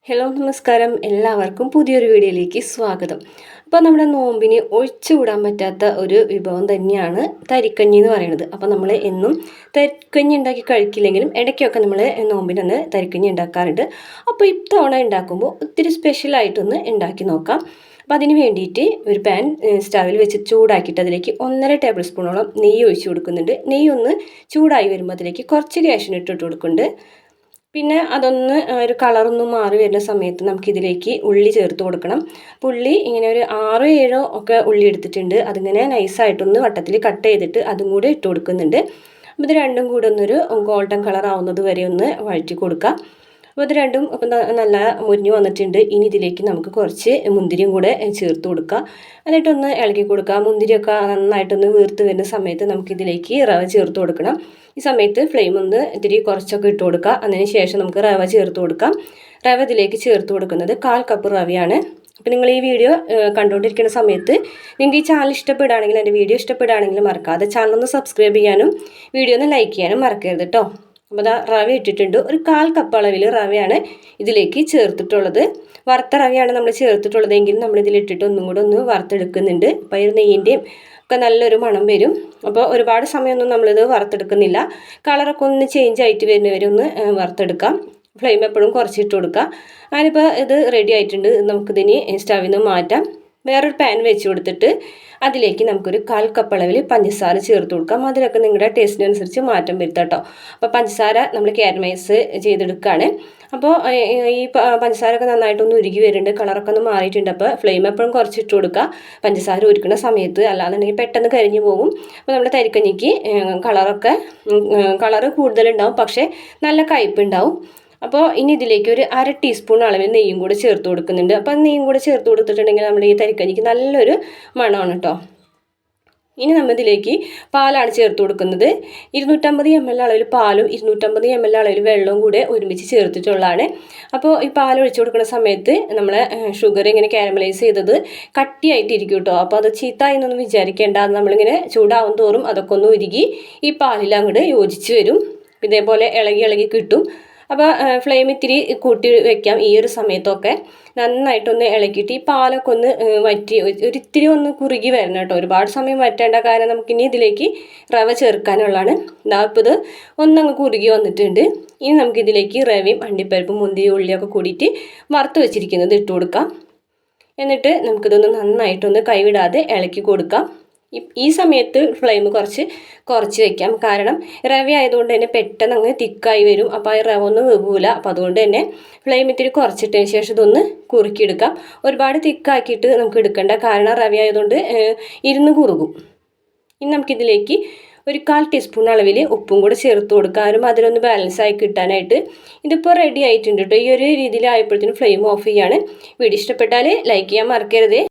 Hello നമസ്കാരം, എല്ലാവർക്കും പുതിയൊരു വീഡിയോയിലേക്ക് സ്വാഗതം. അപ്പോൾ നമ്മുടെ നോമ്പിന് ഒഴിച്ചുകൂടാൻ പറ്റാത്ത ഒരു വിഭവം തന്നെയാണ് തരിക്കഞ്ഞി എന്ന് പറയുന്നത്. അപ്പോൾ നമ്മൾ എന്നും തരിക്കഞ്ഞി ഉണ്ടാക്കി കഴിക്കില്ലെങ്കിലും ഇടയ്ക്കൊക്കെ നമ്മൾ നോമ്പിനൊന്ന് തരിക്കഞ്ഞി ഉണ്ടാക്കാറുണ്ട്. അപ്പോൾ ഇത്തവണ ഉണ്ടാക്കുമ്പോൾ ഒത്തിരി സ്പെഷ്യലായിട്ടൊന്ന് ഉണ്ടാക്കി നോക്കാം. അപ്പോൾ അതിന് വേണ്ടിയിട്ട് ഒരു പാൻ സ്റ്റവിൽ വെച്ച് ചൂടാക്കിയിട്ട് അതിലേക്ക് 1.5 ടേബിൾ സ്പൂണോളം നെയ്യ് ഒഴിച്ച് കൊടുക്കുന്നുണ്ട്. നെയ്യ് ഒന്ന് ചൂടായി വരുമ്പോൾ അതിലേക്ക് കുറച്ച് കാഷ്യൂനട്ട് ഇട്ട് കൊടുക്കുന്നുണ്ട്. പിന്നെ അതൊന്ന് ഒരു കളറൊന്ന് മാറി വരുന്ന സമയത്ത് നമുക്കിതിലേക്ക് ഉള്ളി ചേർത്ത് കൊടുക്കണം. അപ്പോൾ ഉള്ളി ഇങ്ങനെ ഒരു 6-7 ഒക്കെ ഉള്ളി എടുത്തിട്ടുണ്ട്. അതിങ്ങനെ നൈസായിട്ടൊന്ന് വട്ടത്തിൽ കട്ട് ചെയ്തിട്ട് അതും കൂടെ ഇട്ട് കൊടുക്കുന്നുണ്ട്. അപ്പോൾ ഇത് രണ്ടും കൂടെ ഒന്നൊരു ഗോൾഡൻ കളർ ആവുന്നത് വരെ ഒന്ന് വഴറ്റി കൊടുക്കുക. അപ്പോൾ ഇത് രണ്ടും അപ്പം നല്ല മുരിഞ്ഞ് വന്നിട്ടുണ്ട്. ഇനി ഇതിലേക്ക് നമുക്ക് കുറച്ച് മുന്തിരിയും കൂടെ ചേർത്ത് കൊടുക്കുക. എന്നിട്ടൊന്ന് ഇളക്കി കൊടുക്കുക. മുന്തിരിയൊക്കെ നന്നായിട്ടൊന്ന് വീർത്ത് വരുന്ന സമയത്ത് നമുക്കിതിലേക്ക് റവ ചേർത്ത് കൊടുക്കണം. ഈ സമയത്ത് ഫ്ലെയിം ഒന്ന് ഇത്തിരി കുറച്ചൊക്കെ ഇട്ട് കൊടുക്കുക. അതിന് ശേഷം നമുക്ക് റവ ചേർത്ത് കൊടുക്കാം. റവ ഇതിലേക്ക് ചേർത്ത് കൊടുക്കുന്നത് 1/4 കപ്പ് റവയാണ്. അപ്പോൾ നിങ്ങൾ ഈ വീഡിയോ കണ്ടുകൊണ്ടിരിക്കുന്ന സമയത്ത് നിങ്ങൾക്ക് ഈ ചാനൽ ഇഷ്ടപ്പെടുകയാണെങ്കിൽ, എൻ്റെ വീഡിയോ ഇഷ്ടപ്പെടുകയാണെങ്കിൽ മറക്കാതെ ചാനലൊന്ന് സബ്സ്ക്രൈബ് ചെയ്യാനും വീഡിയോ ഒന്ന് ലൈക്ക് ചെയ്യാനും മറക്കരുത് കേട്ടോ. അപ്പോൾ അതാ റവ ഇട്ടിട്ടുണ്ട്. ഒരു 1/4 കപ്പ് അളവിൽ റവയാണ് ഇതിലേക്ക് ചേർത്തിട്ടുള്ളത്. വറുത്ത റവയാണ് നമ്മൾ ചേർത്തിട്ടുള്ളതെങ്കിൽ നമ്മളിതിലിട്ടിട്ട് ഒന്നും കൂടെ ഒന്ന് വറുത്തെടുക്കുന്നുണ്ട്. അപ്പോൾ ഈ നെയ്യിൻ്റെയും ഒക്കെ നല്ലൊരു മണം വരും. അപ്പോൾ ഒരുപാട് സമയമൊന്നും നമ്മളിത് വറുത്തെടുക്കുന്നില്ല. കളറൊക്കെ ഒന്ന് ചേഞ്ച് ആയിട്ട് വരുന്നവരെ ഒന്ന് വറുത്തെടുക്കാം. ഫ്ലെയിം എപ്പോഴും കുറച്ചിട്ട് കൊടുക്കുക. ഞാനിപ്പോൾ ഇത് റെഡി ആയിട്ടുണ്ട്. നമുക്കിതിന് സ്റ്റവിൽ നിന്ന് മാറ്റാം. വേറൊരു പാൻ വെച്ച് കൊടുത്തിട്ട് അതിലേക്ക് നമുക്കൊരു 1/4 കപ്പ് അളവിൽ പഞ്ചസാര ചേർത്ത് കൊടുക്കാം. അതിലൊക്കെ നിങ്ങളുടെ ടേസ്റ്റിനനുസരിച്ച് മാറ്റം വരുത്താം കേട്ടോ. അപ്പോൾ പഞ്ചസാര നമ്മൾ കാരമൈസ് ചെയ്തെടുക്കുകയാണ്. അപ്പോൾ ഈ പഞ്ചസാരയൊക്കെ നന്നായിട്ടൊന്ന് ഉരുകി വരുന്നുണ്ട്. കളറൊക്കെ ഒന്ന് മാറിയിട്ടുണ്ട്. അപ്പോൾ ഫ്ലെയിം എപ്പോഴും കുറച്ചിട്ട് കൊടുക്കുക പഞ്ചസാര ഉരുക്കുന്ന സമയത്ത്, അല്ലാന്നുണ്ടെങ്കിൽ പെട്ടെന്ന് കരിഞ്ഞു പോകും. അപ്പോൾ നമ്മുടെ തരിക്കഞ്ഞിക്ക് കളറ് കൂടുതലുണ്ടാവും, പക്ഷേ നല്ല കയ്പ്പുണ്ടാവും. അപ്പോൾ ഇനി ഇതിലേക്ക് ഒരു 1/2 ടീസ്പൂൺ അളവിൽ നെയ്യും കൂടെ ചേർത്ത് കൊടുക്കുന്നുണ്ട്. അപ്പോൾ നെയ്യും കൂടെ ചേർത്ത് കൊടുത്തിട്ടുണ്ടെങ്കിൽ നമ്മുടെ ഈ തരിക്കഞ്ഞിക്ക് നല്ലൊരു മണമാണ് കേട്ടോ. ഇനി നമ്മൾ ഇതിലേക്ക് പാലാണ് ചേർത്ത് കൊടുക്കുന്നത്. 250 ml അളവിൽ പാലും 250 ml അളവിൽ വെള്ളവും കൂടെ ഒരുമിച്ച് ചേർത്തിട്ടുള്ളതാണ്. അപ്പോൾ ഈ പാൽ ഒഴിച്ചു കൊടുക്കുന്ന സമയത്ത് നമ്മൾ ഷുഗർ ഇങ്ങനെ കാരമലൈസ് ചെയ്തത് കട്ടിയായിട്ടിരിക്കും കേട്ടോ. അപ്പോൾ അത് ചീത്തായി എന്നൊന്നും വിചാരിക്കേണ്ട. നമ്മളിങ്ങനെ ചൂടാവും തോറും അതൊക്കെ ഒന്ന് ഉരുകി ഈ പാലിൽ അങ്ങോട്ട് യോജിച്ച് വരും. ഇതേപോലെ ഇളകി കിട്ടും. അപ്പോൾ ഫ്ലെയിം ഇത്തിരി കൂട്ടി വെക്കാം. ഈ ഒരു സമയത്തൊക്കെ നന്നായിട്ടൊന്ന് ഇളക്കിയിട്ട് ഈ പാലൊക്കെ ഒന്ന് വറ്റി ഒരിത്തിരി ഒന്ന് കുറുകി വരണം കേട്ടോ. ഒരുപാട് സമയം വറ്റേണ്ട, കാരണം നമുക്കിനി ഇതിലേക്ക് റവ ചേർക്കാനുള്ളതാണ്. ഇപ്പോൾ ഇത് ഒന്നങ്ങ് കുറുകി വന്നിട്ടുണ്ട്. ഇനി നമുക്കിതിലേക്ക് റവയും അണ്ടിപ്പരിപ്പും മുന്തിരി ഉള്ളിയൊക്കെ കൂടിയിട്ട് വറുത്ത് വെച്ചിരിക്കുന്നത് ഇട്ട് കൊടുക്കാം. എന്നിട്ട് നമുക്കിതൊന്ന് നന്നായിട്ടൊന്ന് കൈവിടാതെ ഇളക്കി കൊടുക്കാം. ഈ സമയത്ത് ഫ്ലെയിം കുറച്ച് വയ്ക്കാം. കാരണം റവ ആയതുകൊണ്ട് തന്നെ പെട്ടെന്ന് അങ്ങ് തിക്കായി വരും. അപ്പോൾ ആ റവ ഒന്നും വെവൂല. അപ്പോൾ അതുകൊണ്ട് തന്നെ ഫ്ലെയിം ഇത്തിരി കുറച്ചിട്ടതിന് ശേഷം ഇതൊന്ന് കുറുക്കിയെടുക്കാം. ഒരുപാട് തിക്കാക്കിയിട്ട് നമുക്ക് എടുക്കേണ്ട, കാരണം റവ ആയതുകൊണ്ട് ഇരുന്ന് കുറുകും. ഇനി നമുക്കിതിലേക്ക് ഒരു 1/4 ടീസ്പൂൺ അളവിൽ ഉപ്പും കൂടെ ചേർത്ത് കൊടുക്കാനും അതിലൊന്ന് ബാലൻസ് ആയി കിട്ടാനായിട്ട്. ഇതിപ്പോൾ റെഡി ആയിട്ടുണ്ട് കേട്ടോ. ഈ ഒരു രീതിയിലായപ്പോഴത്തേനും ഫ്ലെയിം ഓഫ് ചെയ്യാണ്. വീഡിയോ ഇഷ്ടപ്പെട്ടാൽ ലൈക്ക് ചെയ്യാൻ മറക്കരുത്.